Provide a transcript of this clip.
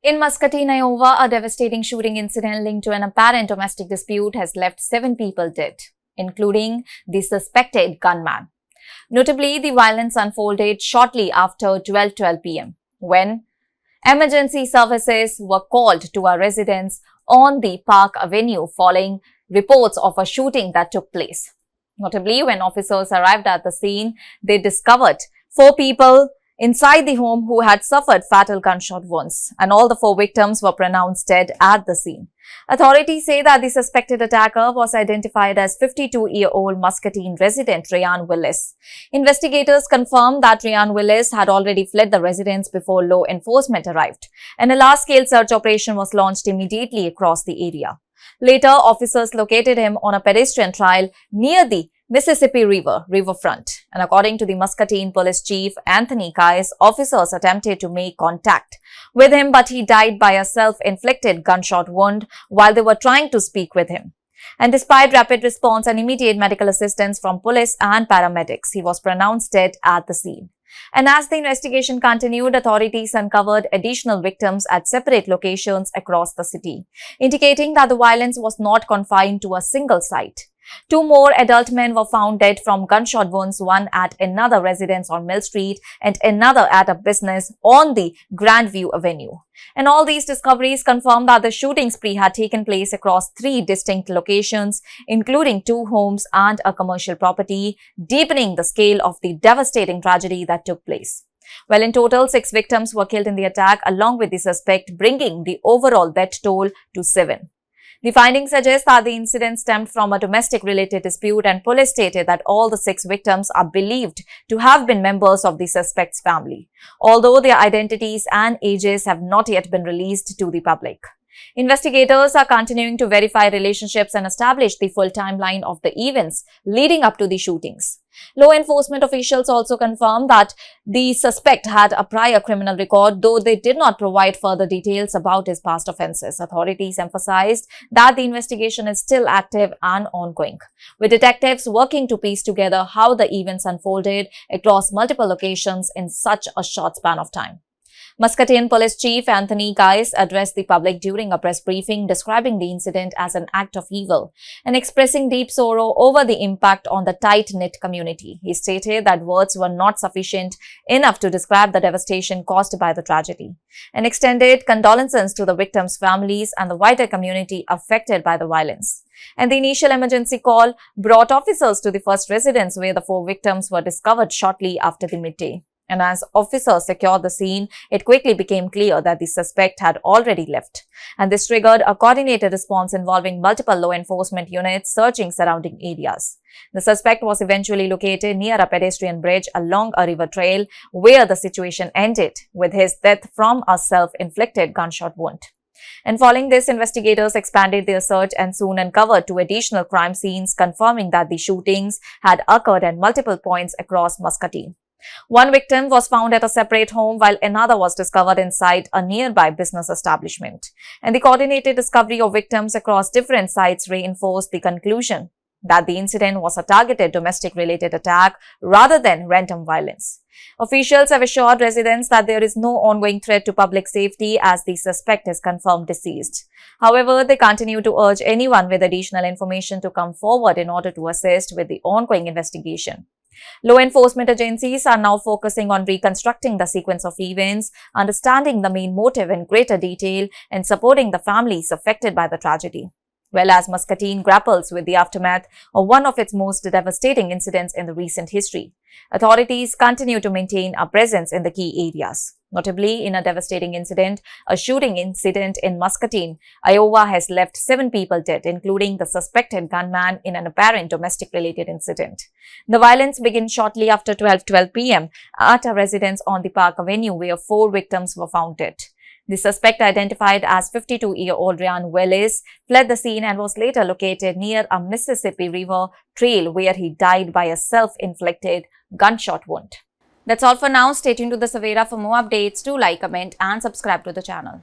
In Muscatine, Iowa, a devastating shooting incident linked to an apparent domestic dispute has left 7 people dead, including the suspected gunman. Notably, the violence unfolded shortly after 12:12 p.m. when emergency services were called to a residence on the Park Avenue following reports of a shooting that took place. Notably, when officers arrived at the scene, they discovered 4 people inside the home who had suffered fatal gunshot wounds, and all the 4 victims were pronounced dead at the scene. Authorities say that the suspected attacker was identified as 52-year-old Muscatine resident Ryan Willis. Investigators confirmed that Ryan Willis had already fled the residence before law enforcement arrived, and a large-scale search operation was launched immediately across the area. Later, officers located him on a pedestrian trail near the Mississippi riverfront, and according to the Muscatine Police Chief Anthony Kais, officers attempted to make contact with him, but he died by a self-inflicted gunshot wound while they were trying to speak with him. And despite rapid response and immediate medical assistance from police and paramedics, he was pronounced dead at the scene. And as the investigation continued, authorities uncovered additional victims at separate locations across the city, indicating that the violence was not confined to a single site. 2 more adult men were found dead from gunshot wounds, one at another residence on Mill Street and another at a business on the Grandview Avenue. And all these discoveries confirm that the shooting spree had taken place across 3 distinct locations, including 2 homes and a commercial property, deepening the scale of the devastating tragedy that took place. Well, in total, 6 victims were killed in the attack, along with the suspect, bringing the overall death toll to 7. The findings suggest that the incident stemmed from a domestic-related dispute, and police stated that all the 6 victims are believed to have been members of the suspect's family, although their identities and ages have not yet been released to the public. Investigators are continuing to verify relationships and establish the full timeline of the events leading up to the shootings. Law enforcement officials also confirmed that the suspect had a prior criminal record, though they did not provide further details about his past offenses. Authorities emphasized that the investigation is still active and ongoing, with detectives working to piece together how the events unfolded across multiple locations in such a short span of time. Muscatine Police Chief Anthony Kais addressed the public during a press briefing, describing the incident as an act of evil and expressing deep sorrow over the impact on the tight-knit community. He stated that words were not sufficient enough to describe the devastation caused by the tragedy, and extended condolences to the victims' families and the wider community affected by the violence. And the initial emergency call brought officers to the first residence, where the 4 victims were discovered shortly after the midday. And as officers secured the scene, it quickly became clear that the suspect had already left. And this triggered a coordinated response involving multiple law enforcement units searching surrounding areas. The suspect was eventually located near a pedestrian bridge along a river trail, where the situation ended with his death from a self-inflicted gunshot wound. And following this, investigators expanded their search and soon uncovered 2 additional crime scenes, confirming that the shootings had occurred at multiple points across Muscatine. 1 victim was found at a separate home, while another was discovered inside a nearby business establishment. And the coordinated discovery of victims across different sites reinforced the conclusion that the incident was a targeted domestic-related attack rather than random violence. Officials have assured residents that there is no ongoing threat to public safety, as the suspect is confirmed deceased. However, they continue to urge anyone with additional information to come forward in order to assist with the ongoing investigation. Law enforcement agencies are now focusing on reconstructing the sequence of events, understanding the main motive in greater detail, and supporting the families affected by the tragedy. Well, as Muscatine grapples with the aftermath of one of its most devastating incidents in the recent history, authorities continue to maintain a presence in the key areas. Notably, in a devastating incident, a shooting incident in Muscatine, Iowa has left 7 people dead, including the suspected gunman in an apparent domestic-related incident. The violence began shortly after 12:12 p.m. at a residence on the Park Avenue, where 4 victims were found dead. The suspect, identified as 52-year-old Ryan Willis, fled the scene and was later located near a Mississippi River trail, where he died by a self-inflicted gunshot wound. That's all for now. Stay tuned to the Savera for more updates. Do like, comment and subscribe to the channel.